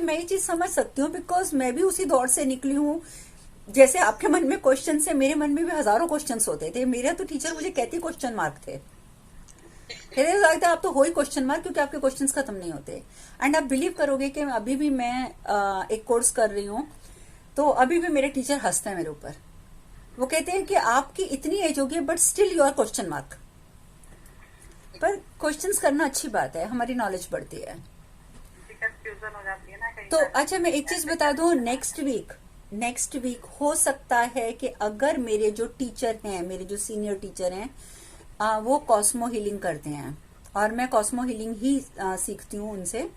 मैं ये चीज समझ सकती हूँ, बिकॉज मैं भी उसी दौर से निकली हूँ। जैसे आपके मन में क्वेश्चन है, मेरे मन में भी हजारों क्वेश्चन होते थे। मेरा तो टीचर मुझे कहती क्वेश्चन मार्क थे, कहते लगता है आप तो हो ही क्वेश्चन मार्क, क्योंकि आपके क्वेश्चंस खत्म नहीं होते। एंड आप बिलीव करोगे कि अभी भी मैं एक कोर्स कर रही हूँ, तो अभी भी मेरे टीचर हंसते हैं मेरे ऊपर। वो कहते हैं कि आपकी इतनी एज होगी but still you are question mark. पर क्वेश्चंस करना अच्छी बात है, हमारी नॉलेज बढ़ती है। कंफ्यूजन हो जाती है ना कई तो बार। अच्छा, मैं एक चीज बता दूं, नेक्स्ट वीक हो सकता है कि अगर मेरे जो टीचर हैं, मेरे जो सीनियर टीचर हैं, वो कॉस्मो हीलिंग करते हैं, और मैं कॉस्मो हीलिंग ही सीखती हूँ उनसे।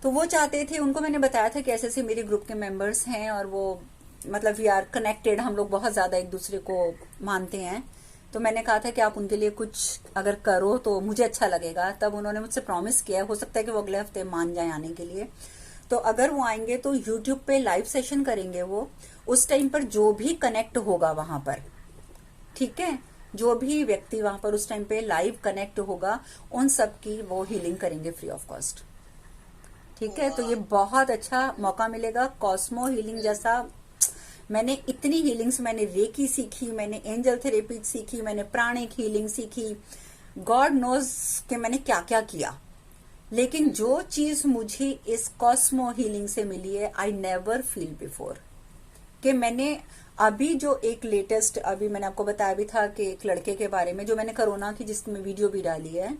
तो वो चाहते थे, उनको मैंने बताया था कि ऐसे ऐसे मेरे ग्रुप के मेंबर्स हैं, और वो मतलब वी आर कनेक्टेड, हम लोग बहुत ज्यादा एक दूसरे को मानते हैं। तो मैंने कहा था कि आप उनके लिए कुछ अगर करो तो मुझे अच्छा लगेगा। तब उन्होंने मुझसे प्रॉमिस किया है, हो सकता है कि वो अगले हफ्ते मान जाए आने के लिए। तो अगर वो आएंगे तो यूट्यूब पे लाइव सेशन करेंगे वो। उस टाइम पर जो भी कनेक्ट होगा वहां पर, ठीक है, जो भी व्यक्ति वहां पर उस टाइम पे लाइव कनेक्ट होगा, उन सब की वो हीलिंग करेंगे फ्री ऑफ कॉस्ट। ठीक है, तो ये बहुत अच्छा मौका मिलेगा। कॉस्मो हीलिंग जैसा मैंने इतनी हीलिंग्स, मैंने रेकी सीखी, मैंने एंजल थेरेपी सीखी, मैंने प्राणिक हीलिंग सीखी, गॉड नोज कि मैंने क्या क्या किया। लेकिन जो चीज मुझे इस कॉस्मो हीलिंग से मिली है, आई नेवर फील बिफोर। कि मैंने अभी जो एक लेटेस्ट, अभी मैंने आपको बताया भी था कि एक लड़के के बारे में जो मैंने कोरोना की जिसमें वीडियो भी डाली है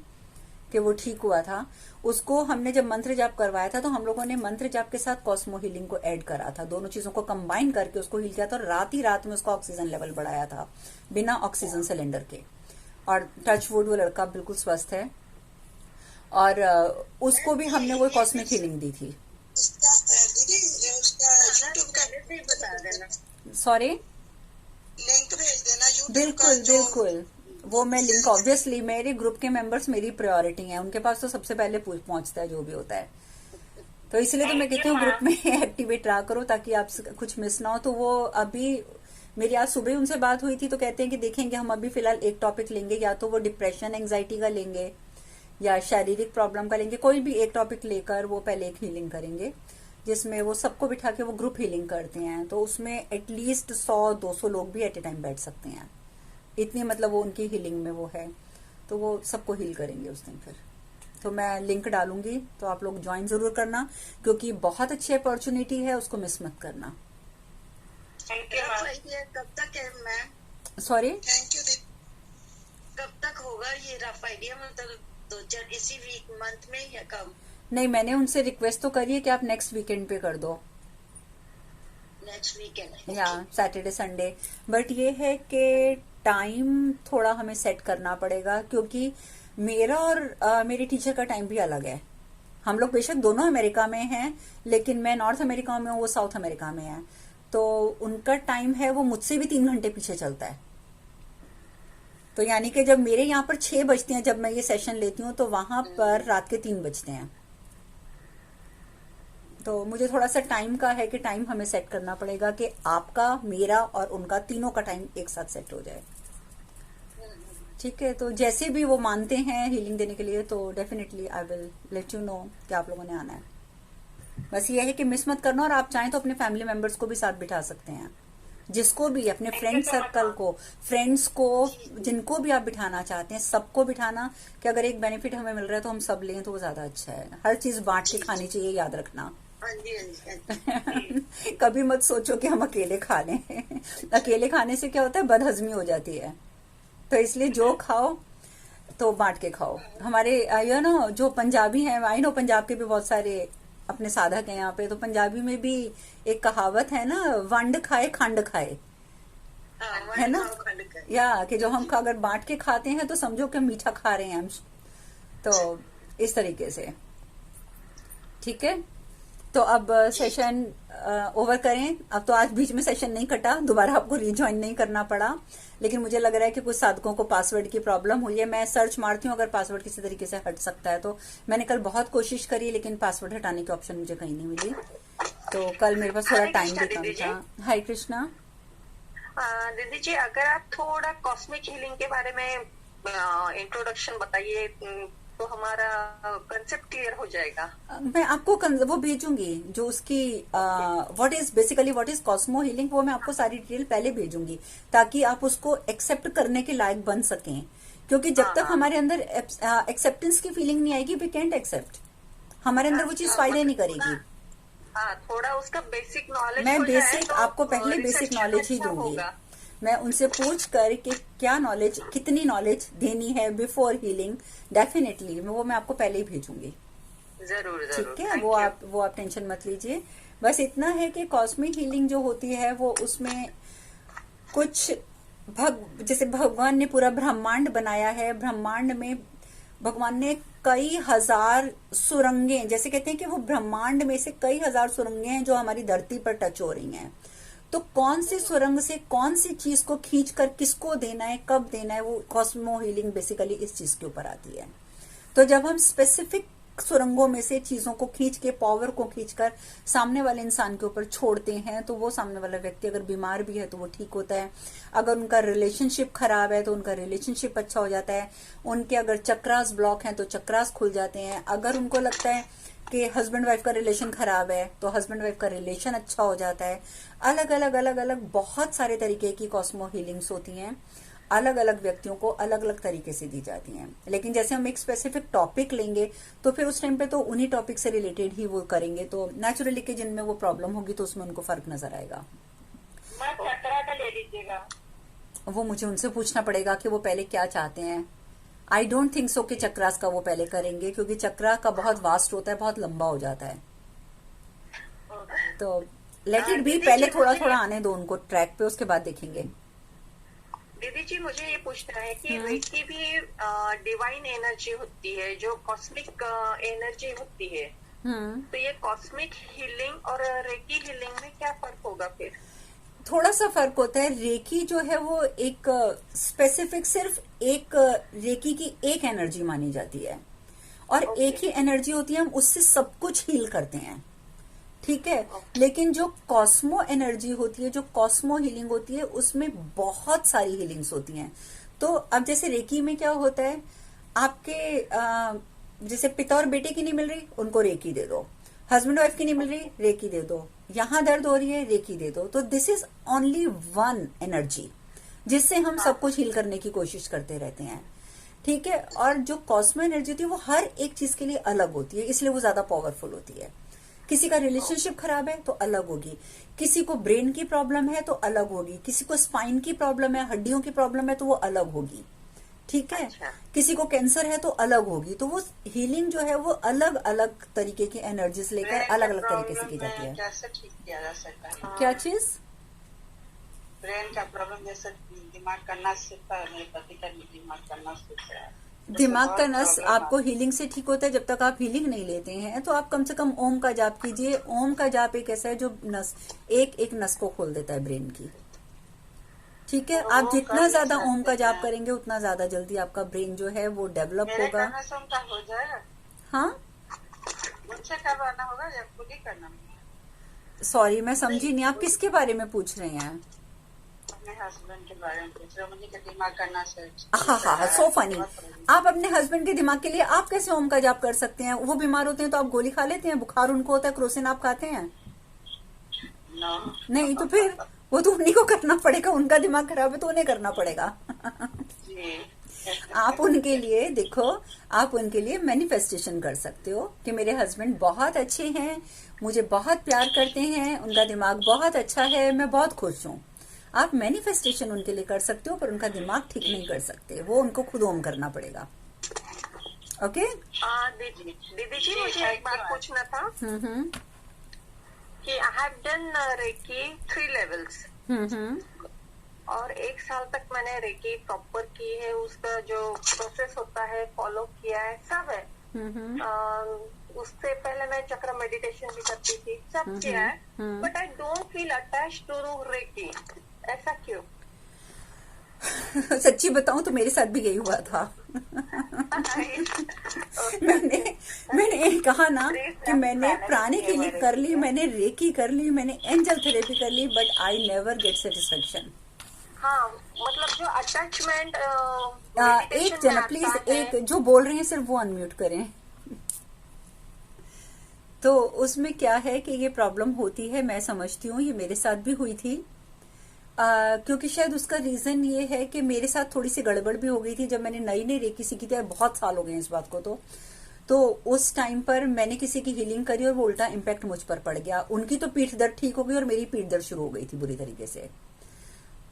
कि वो ठीक हुआ था, उसको हमने जब मंत्र जाप करवाया था तो हम लोगों ने मंत्र जाप के साथ कॉस्मो हीलिंग को ऐड करा था, दोनों चीजों को कंबाइन करके उसको हील किया था, और रात ही रात में उसका ऑक्सीजन लेवल बढ़ाया था बिना ऑक्सीजन सिलेंडर के। और टच वुड, वो लड़का बिल्कुल स्वस्थ है, और उसको भी हमने वो कॉस्मिक हीलिंग दी थी। दीदी उसका यूट्यूब का भी बता देना, सॉरी, लिंक भेज देना यूट्यूब का। बिल्कुल जो बिल्कुल, वो मैं लिंक, ऑब्वियसली मेरे ग्रुप के मेंबर्स मेरी प्रायोरिटी हैं, उनके पास तो सबसे पहले पहुंचता है जो भी होता है। तो इसलिए तो मैं कहती हूँ ग्रुप में एक्टिवेट रहा करो ताकि आप कुछ मिस ना हो। तो वो अभी मेरी आज सुबह उनसे बात हुई थी, तो कहते हैं कि देखेंगे हम अभी फिलहाल एक टॉपिक लेंगे, या तो वो डिप्रेशन एंजाइटी का लेंगे या शारीरिक प्रॉब्लम का लेंगे, कोई भी एक टॉपिक लेकर वो पहले एक हीलिंग करेंगे, जिसमें वो सबको बिठा के वो ग्रुप हीलिंग करते हैं। तो उसमें एटलीस्ट 100-200 लोग भी एट ए टाइम बैठ सकते हैं, इतनी मतलब वो उनकी हीलिंग में वो है। तो वो सबको हील करेंगे उस दिन। फिर तो मैं लिंक डालूंगी, तो आप लोग ज्वाइन जरूर करना, क्योंकि बहुत अच्छी अपॉर्चुनिटी है, उसको मिस मत करना। कब तक है मैम? सॉरी, थैंक यू दीदी। कब तक होगा ये रफ आइडिया, मतलब 2-4 इसी वीक मंथ में या कब? नहीं, मैंने उनसे रिक्वेस्ट तो करी है कि आप नेक्स्ट वीकेंड पे कर दो, नेक्स्ट वीकेंड या सैटरडे संडे। बट ये है कि टाइम थोड़ा हमें सेट करना पड़ेगा, क्योंकि मेरा और मेरे टीचर का टाइम भी अलग है। हम लोग बेशक दोनों अमेरिका में हैं, लेकिन मैं नॉर्थ अमेरिका में हूँ, वो साउथ अमेरिका में है। तो उनका टाइम है वो मुझसे भी 3 घंटे पीछे चलता है। तो यानी कि जब मेरे यहाँ पर 6 बजते हैं जब मैं ये सेशन लेती हूँ, तो वहां पर रात के 3 बजते हैं। तो मुझे थोड़ा सा टाइम का है कि टाइम हमें सेट करना पड़ेगा कि आपका, मेरा और उनका तीनों का टाइम एक साथ सेट हो जाए। ठीक है, तो जैसे भी वो मानते हैं हीलिंग देने के लिए, तो definitely I will let you know कि आप लोगों ने आना है। बस ये है कि मिस मत करना, और आप चाहें तो अपने फैमिली मेंबर्स को भी साथ बिठा सकते हैं, जिसको भी, अपने फ्रेंड सर्कल को, फ्रेंड्स को, जिनको भी आप बिठाना चाहते हैं सबको बिठाना, कि अगर एक बेनिफिट हमें मिल रहा है तो हम सब लें तो वो ज्यादा अच्छा है। हर चीज बांट के खानी चाहिए, याद रखना। कभी मत सोचो कि हम अकेले खा लें। अकेले खाने से क्या होता है, बदहजमी हो जाती है। तो इसलिए जो खाओ तो बांट के खाओ। हमारे यू नो जो पंजाबी हैं, आई नो पंजाब के भी बहुत सारे अपने साधक हैं यहाँ पे, तो पंजाबी में भी एक कहावत है ना, वंड खाए खंड खाए, है ना, या कि जो हम अगर बांट के खाते हैं तो समझो कि मीठा खा रहे हैं हम। तो इस तरीके से, ठीक है। तो अब सेशन ओवर करें। अब तो आज बीच में सेशन नहीं कटा, दोबारा आपको रिज्वाइन नहीं करना पड़ा, लेकिन मुझे लग रहा है कि कुछ साधकों को पासवर्ड की प्रॉब्लम हुई है। मैं सर्च मारती हूँ अगर पासवर्ड किसी तरीके से हट सकता है तो। मैंने कल बहुत कोशिश करी, लेकिन पासवर्ड हटाने की ऑप्शन मुझे कहीं नहीं मिली, तो कल मेरे पास थोड़ा टाइम भी कम था। हरे कृष्णा दीदी जी, अगर आप थोड़ा कॉस्मिक हीलिंग के बारे में इंट्रोडक्शन बताइए, तो हमारा कंसेप्ट क्लियर हो जाएगा। मैं आपको वो भेजूंगी जो उसकी व्हाट इज कॉस्मो हीलिंग, वो मैं आपको सारी डिटेल पहले भेजूंगी ताकि आप उसको एक्सेप्ट करने के लायक बन सकें, क्योंकि जब तक हमारे अंदर एक्सेप्टेंस की फीलिंग नहीं आएगी वी कैंट एक्सेप्ट, हमारे अंदर वो चीज फायदे नहीं करेगी। हाँ, थोड़ा उसका बेसिक नॉलेज मैं हो जाए बेसिक तो आपको पहले research बेसिक नॉलेज ही अच्छा दूंगी। होगा। मैं उनसे पूछ कर कि क्या नॉलेज, कितनी नॉलेज देनी है बिफोर हीलिंग, डेफिनेटली वो मैं आपको पहले ही भेजूंगी। जरूर जरूर, ठीक है, thank you। वो आप टेंशन मत लीजिए। बस इतना है कि कॉस्मिक हीलिंग जो होती है वो उसमें कुछ जैसे भगवान ने पूरा ब्रह्मांड बनाया है, ब्रह्मांड में भगवान ने कई हजार सुरंगें, जैसे कहते हैं कि वो ब्रह्मांड में से कई हजार सुरंगें हैं जो हमारी धरती पर टच हो रही हैं। तो कौन सी सुरंग से कौन सी चीज को खींचकर किसको देना है, कब देना है, वो कॉस्मो हीलिंग बेसिकली इस चीज के ऊपर आती है। तो जब हम स्पेसिफिक सुरंगों में से चीजों को खींच के, पावर को खींचकर सामने वाले इंसान के ऊपर छोड़ते हैं, तो वो सामने वाला व्यक्ति अगर बीमार भी है तो वो ठीक होता है, अगर उनका रिलेशनशिप खराब है तो उनका रिलेशनशिप अच्छा हो जाता है, उनके अगर चक्रास ब्लॉक हैं तो चक्रास खुल जाते हैं, अगर उनको लगता है कि हस्बैंड वाइफ का रिलेशन खराब है तो हस्बैंड वाइफ का रिलेशन अच्छा हो जाता है। अलग अलग बहुत सारे तरीके की कॉस्मो हीलिंग्स होती हैं, अलग अलग व्यक्तियों को अलग अलग तरीके से दी जाती हैं। लेकिन जैसे हम एक स्पेसिफिक टॉपिक लेंगे तो फिर उस टाइम पे तो उन्हीं टॉपिक से रिलेटेड ही वो करेंगे, तो नेचुरली के जिनमें वो प्रॉब्लम होगी तो उसमें उनको फर्क नजर आएगा। चक्रा का ले लीजिएगा। वो मुझे उनसे पूछना पड़ेगा कि वो पहले क्या चाहते हैं। आई डोंट थिंक सो कि चक्रास का वो पहले करेंगे, क्योंकि चक्रा का बहुत वास्ट होता है, बहुत लंबा हो जाता है। तो लेट इट बी, पहले थोड़ा थोड़ा आने दो उनको ट्रैक पे, उसके बाद देखेंगे। दीदी जी, मुझे ये पूछना है कि रेकी भी डिवाइन एनर्जी होती है, जो कॉस्मिक एनर्जी होती है, तो ये कॉस्मिक हीलिंग और रेकी हीलिंग में क्या फर्क होगा फिर? थोड़ा सा फर्क होता है। रेकी जो है वो एक स्पेसिफिक, सिर्फ एक रेकी की एक एनर्जी मानी जाती है और एक ही एनर्जी होती है, हम उससे सब कुछ हील करते हैं, ठीक है। लेकिन जो कॉस्मो एनर्जी होती है, जो कॉस्मो हीलिंग होती है, उसमें बहुत सारी हीलिंग्स होती हैं। तो अब जैसे रेकी में क्या होता है, आपके जैसे पिता और बेटे की नहीं मिल रही, उनको रेकी दे दो, हस्बैंड वाइफ की नहीं मिल रही, रेकी दे दो, यहां दर्द हो रही है, रेकी दे दो। तो this is only one energy जिससे हम सब कुछ हील करने की कोशिश करते रहते हैं, ठीक है। और जो कॉस्मो एनर्जी होती है वो हर एक चीज के लिए अलग होती है, इसलिए वो ज्यादा पावरफुल होती है। किसी का रिलेशनशिप खराब है तो अलग होगी, किसी को ब्रेन की प्रॉब्लम है तो अलग होगी, किसी को स्पाइन की प्रॉब्लम है, हड्डियों की प्रॉब्लम है तो वो अलग होगी, ठीक है। अच्छा। किसी को कैंसर है तो अलग होगी। तो वो हीलिंग जो है वो अलग अलग तरीके की एनर्जीज लेकर अलग अलग तरीके से की जाती है। कैसे ठीक किया जा सकता है? क्या चीज? ब्रेन का प्रॉब्लम, जैसे दिमाग का नस सीखता है, मेरे पति का भी दिमाग का नस सीख रहा है। दिमाग का नस आपको हीलिंग से ठीक होता है। जब तक आप हीलिंग नहीं लेते हैं तो आप कम से कम ओम का जाप कीजिए। ओम का जाप एक ऐसा है जो नस, एक एक नस को खोल देता है ब्रेन की, ठीक है। आप जितना ज्यादा ओम का जाप करेंगे उतना ज्यादा जल्दी आपका ब्रेन जो है वो डेवलप मेरे होगा। करने से उनका हो जाएगा? हाँ, मुझसे करवाना होगा या खुद ही करना होगा? सॉरी मैं समझी नहीं, आप किसके बारे में पूछ रहे हैं? अपने हस्बैंड के बारे में पूछ रहे, मुझे दिमाग का नस है। हाँ, सो फनी। आप अपने हस्बैंड के दिमाग के लिए आप कैसे ओम का जाप कर सकते हैं? वो बीमार होते हैं तो आप गोली खा लेते हैं, बुखार उनको होता है, क्रोसिन आप खाते हैं? नहीं, तो फिर वो तो उन्हीं को करना पड़ेगा, उनका दिमाग खराब है तो उन्हें करना पड़ेगा। आप उनके लिए देखो, आप उनके लिए मैनिफेस्टेशन कर सकते हो कि मेरे हस्बैंड बहुत अच्छे हैं, मुझे बहुत प्यार करते हैं, उनका दिमाग बहुत अच्छा है, मैं बहुत खुश हूँ। आप मैनिफेस्टेशन उनके लिए कर सकते हो, पर उनका दिमाग ठीक नहीं कर सकते, वो उनको खुद ओम करना पड़ेगा। ओके दीदी जी, मुझे एक बात पूछना था कि I have done reiki 3 levels और 1 साल तक मैंने रेकी प्रॉपर की है, उसका जो प्रोसेस होता है फॉलो किया है, सब है। उससे पहले मैं चक्र मेडिटेशन भी करती थी, सब किया है, but I don't feel attach to reiki. ऐसा क्यों? सच्ची बताऊं तो मेरे साथ भी यही हुआ था। मैंने कहा ना कि मैंने प्राणिक हीलिंग कर ली, मैंने रेकी कर ली, मैंने एंजल थेरेपी कर ली, but I never get satisfaction. हाँ, मतलब जो अटैचमेंट meditation एक जना में आता प्लीज, है। एक जो बोल रहे हैं सिर्फ वो अनम्यूट करें। तो उसमें क्या है कि ये प्रॉब्लम होती है, मैं समझती हूँ, ये मेरे साथ भी हुई थी। क्योंकि शायद उसका रीजन ये है कि मेरे साथ थोड़ी सी गड़बड़ भी हो गई थी जब मैंने नई नई रेकी सीखी थी। बहुत साल हो गए इस बात को। तो उस टाइम पर मैंने किसी की हीलिंग करी और वो उल्टा इम्पैक्ट मुझ पर पड़ गया। उनकी तो पीठ दर्द ठीक हो गई और मेरी पीठ दर्द शुरू हो गई थी बुरी तरीके से।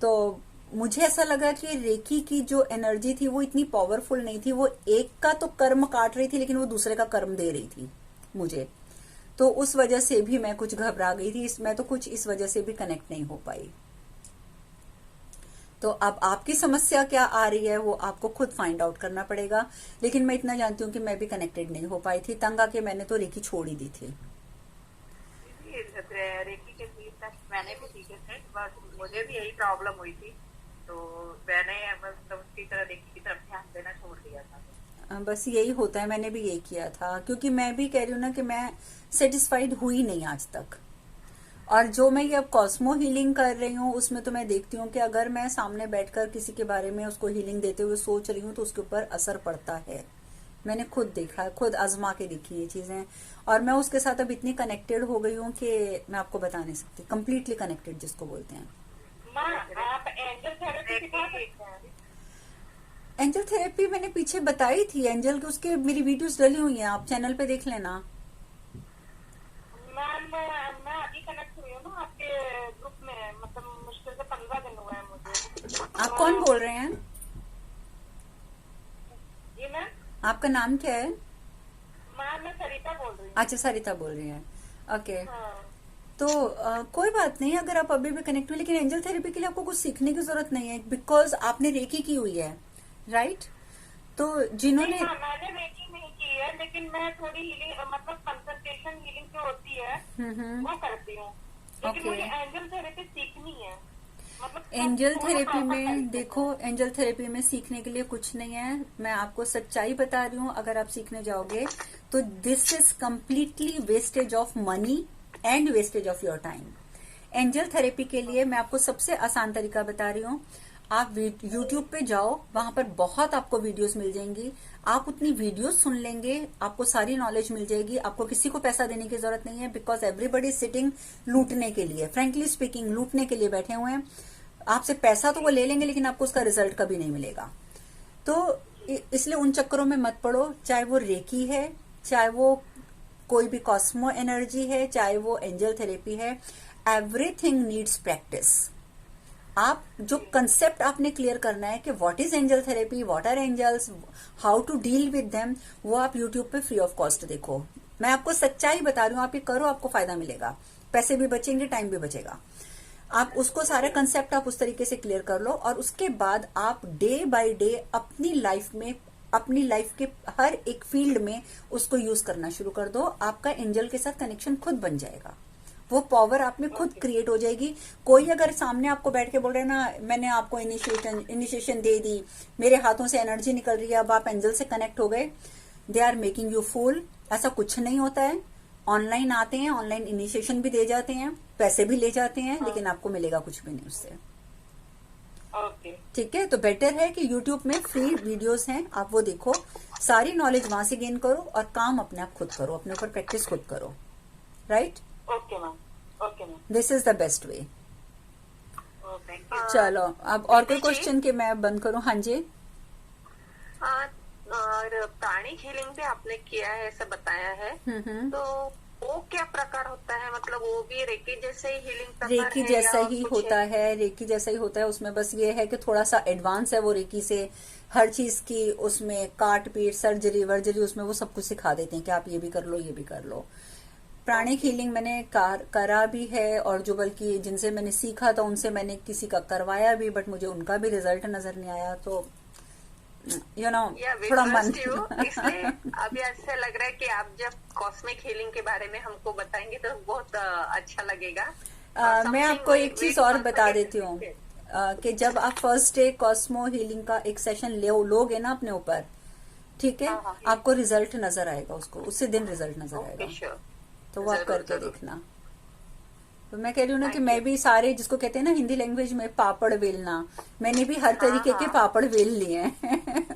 तो मुझे ऐसा लगा कि रेकी की जो एनर्जी थी वो इतनी पावरफुल नहीं थी। वो एक का तो कर्म काट रही थी लेकिन वो दूसरे का कर्म दे रही थी मुझे। तो उस वजह से भी मैं कुछ घबरा गई थी। मैं तो कुछ इस वजह से भी कनेक्ट नहीं हो पाई। तो अब आपकी समस्या क्या आ रही है वो आपको खुद फाइंड आउट करना पड़ेगा। लेकिन मैं इतना जानती हूँ कि मैं भी कनेक्टेड नहीं हो पाई थी। तंग आके मैंने तो रेकी छोड़ ही दी थी। रेकी के मैंने भी सीखे थे, बट मुझे भी यही प्रॉब्लम हुई थी, तो मैंने मतलब उसकी तरह रेकी की तरफ ध्यान देना छोड़ दिया था। बस यही होता है, मैंने भी यही किया था। क्योंकि मैं भी कह रही हूँ ना कि मैं सेटिस्फाइड हुई नहीं आज तक। और जो मैं ये अब कॉस्मो हीलिंग कर रही हूँ उसमें तो मैं देखती हूँ कि अगर मैं सामने बैठकर किसी के बारे में उसको हीलिंग देते हुए सोच रही हूँ तो उसके ऊपर असर पड़ता है। मैंने खुद देखा है, खुद आजमा के देखी ये चीजें। और मैं उसके साथ अब इतनी कनेक्टेड हो गई हूँ कि मैं आपको बता नहीं सकती। कंप्लीटली कनेक्टेड जिसको बोलते हैं। आप एंजल थेरेपी सिखा सकते हैं? एंजल थेरेपी मैंने पीछे बताई थी। एंजल के उसके मेरी वीडियोस डली हुई हैं, आप चैनल पे देख लेना। मैम मैं अभी कनेक्ट हुई हूँ ना आपके ग्रुप में, मतलब मुश्किल से 15 दिन हुए हैं मुझे। आप कौन बोल रहे हैं? जी मैम, आपका नाम क्या है? मैम मैं सरिता बोल रही हूँ। अच्छा, सरिता बोल रही हैं। ओके। हाँ। तो कोई बात नहीं अगर आप अभी भी कनेक्ट हुए। लेकिन एंजल थेरेपी के लिए आपको कुछ सीखने की जरूरत नहीं है, बिकॉज आपने रेकी की हुई है, राइट? तो जिन्होंने हाँ, मैंने रेकी नहीं की है, लेकिन मैं थोड़ी हीलिंग मतलब कंसंट्रेशन हीलिंग जो होती है वो करती हूँ। लेकिन Okay. मुझे एंजल थेरेपी सीखनी है। मतलब एंजल थोड़ा थेरेपी proper में तरीके से। देखो, एंजल थेरेपी में सीखने के लिए कुछ नहीं है। मैं आपको सच्चाई बता रही हूँ। अगर आप सीखने जाओगे तो this is completely wastage of money and wastage of your time. Angel therapy के लिए मैं आपको सबसे आसान तरीका बता रही हूँ। आप यूट्यूब पे जाओ, वहां पर बहुत आपको वीडियोस मिल जाएंगी। आप उतनी वीडियोस सुन लेंगे, आपको सारी नॉलेज मिल जाएगी। आपको किसी को पैसा देने की जरूरत नहीं है, बिकॉज एवरीबडी सिटिंग लूटने के लिए, फ्रेंकली स्पीकिंग लूटने के लिए बैठे हुए हैं। आपसे पैसा तो वो ले लेंगे लेकिन आपको उसका रिजल्ट कभी नहीं मिलेगा। तो इसलिए उन चक्करों में मत पड़ो। चाहे वो रेकी है, चाहे वो कोई भी कॉस्मो एनर्जी है, चाहे वो एंजल थेरेपी है, एवरीथिंग नीड्स प्रैक्टिस। आप जो कंसेप्ट आपने क्लियर करना है कि what is angel therapy, what are angels, how to deal with them, वो आप यूट्यूब पे फ्री ऑफ कॉस्ट देखो। मैं आपको सच्चाई बता रही हूँ, आप ये करो, आपको फायदा मिलेगा, पैसे भी बचेंगे, टाइम भी बचेगा। आप उसको सारे कंसेप्ट आप उस तरीके से क्लियर कर लो और उसके बाद आप डे बाय डे अपनी लाइफ में, अपनी लाइफ के हर एक फील्ड में उसको यूज करना शुरू कर दो। आपका एंजल के साथ कनेक्शन खुद बन जाएगा। वो पावर आप में खुद क्रिएट हो जाएगी। कोई अगर सामने आपको बैठ के बोल रहे हैं ना, मैंने आपको इनिशिएशन दे दी, मेरे हाथों से एनर्जी निकल रही है, अब आप एंजल से कनेक्ट हो गए, they are making you fool. ऐसा कुछ नहीं होता है। ऑनलाइन आते हैं, ऑनलाइन इनिशिएशन भी दे जाते हैं, पैसे भी ले जाते हैं, लेकिन आपको मिलेगा कुछ भी नहीं उससे। ओके, ठीक है? तो बेटर है कि YouTube में फ्री वीडियोस हैं, आप वो देखो, सारी नॉलेज वहां से गेन करो और काम अपने आप खुद करो, अपने ऊपर प्रैक्टिस खुद करो। Right? Okay ma'am, okay ma'am, this is the best way. Thank you. चलो, अब और कोई जी। क्वेश्चन कि मैं बंद करूं? हाँ जी। और प्राणिक हीलिंग भी आपने किया है, ऐसा बताया है, तो वो क्या प्रकार होता है? मतलब वो भी रेकी जैसे ही हीलिंग करता रेकी है जैसा या ही कुछ होता है, रेकी जैसा ही होता है। उसमें बस ये है कि थोड़ा सा एडवांस है वो रेकी से। हर चीज की उसमें काट पीट, सर्जरी वर्जरी, उसमें वो सब कुछ सिखा देते हैं कि आप ये भी कर लो, ये भी कर लो। प्राणिक हीलिंग मैंने करा भी है, और जो बल्कि जिनसे मैंने सीखा था उनसे मैंने किसी का करवाया भी, बट मुझे उनका भी रिजल्ट नजर नहीं आया। तो थोड़ा मन इसलिए अभी ऐसा लग रहा है कि आप जब कॉस्मिक हीलिंग के बारे में हमको बताएंगे तो बहुत अच्छा लगेगा। मैं आपको एक चीज और बता देती हूँ कि जब आप फर्स्ट डे कॉस्मो हीलिंग का एक सेशन लोगे ना अपने ऊपर, ठीक है, हाँ, आपको रिजल्ट नजर आएगा, उसको उसी दिन रिजल्ट नजर आएगा। तो वो आप करके देखना। तो मैं कह रही हूँ ना कि मैं भी सारे, जिसको कहते हैं ना हिंदी लैंग्वेज में पापड़ बेलना, मैंने भी हर तरीके के पापड़ बेल लिए हैं।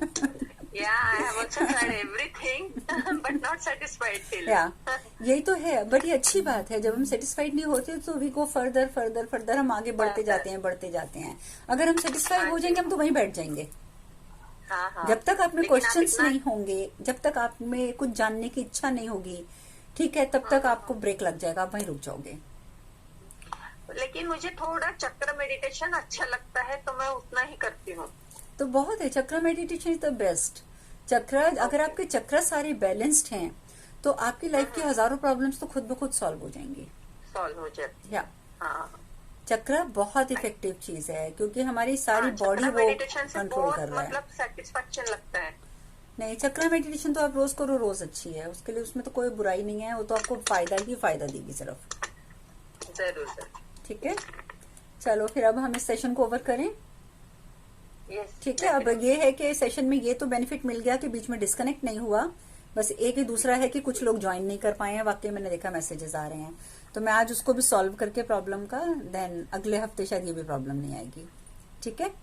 Yeah, I have also tried everything, but not satisfied till. या यही तो है, बट ये अच्छी बात है। जब हम सेटिस्फाइड नहीं होते तो we go further further further, हम आगे बढ़ते जाते हैं बढ़ते जाते हैं। अगर हम सेटिस्फाइड हो जाएंगे हम तो वहीं बैठ जाएंगे। हाँ हाँ। जब तक आप में लेकिन आप क्वेश्चंस इतना- नहीं होंगे, जब तक आप में कुछ जानने की इच्छा नहीं होगी, ठीक है, तब तक आपको ब्रेक लग जाएगा, आप वहीं रुक जाओगे। लेकिन मुझे थोड़ा चक्र मेडिटेशन अच्छा लगता है, तो मैं उतना ही करती हूँ। तो बहुत है, चक्र मेडिटेशन इज द बेस्ट। चक्र, अगर आपके चक्र सारे बैलेंस्ड हैं तो आपकी लाइफ की हजारों प्रॉब्लम्स तो खुद ब खुद सॉल्व हो जाएंगी। सॉल्व हो जाती या है। हाँ। चक्र बहुत इफेक्टिव चीज है, क्योंकि हमारी सारी बॉडी वो मेडिटेशन से कंट्रोल बहुत कर रहा है। मतलब सेटिस्फेक्शन लगता है। नहीं, चक्र मेडिटेशन तो आप रोज करो, रोज अच्छी है, उसके लिए उसमें तो कोई बुराई नहीं है, वो तो आपको फायदा ही फायदा देगी सिर्फ। जरूर जरूर। ठीक है, चलो फिर अब हम इस सेशन को ओवर करें। Yes, ठीक है, अब ये है कि सेशन में ये तो बेनिफिट मिल गया कि बीच में डिस्कनेक्ट नहीं हुआ, बस एक ही दूसरा है कि कुछ लोग ज्वाइन नहीं कर पाए हैं, वाकई मैंने देखा मैसेजेस आ रहे हैं, तो मैं आज उसको भी सॉल्व करके प्रॉब्लम का, देन अगले हफ्ते शायद ये भी प्रॉब्लम नहीं आएगी। ठीक है,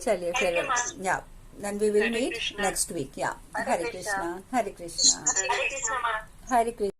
चलिए फिर, या then we will meet next week. या हरे कृष्णा, हरे कृष्णा, हरे कृष्णा। हरे कृष्णा।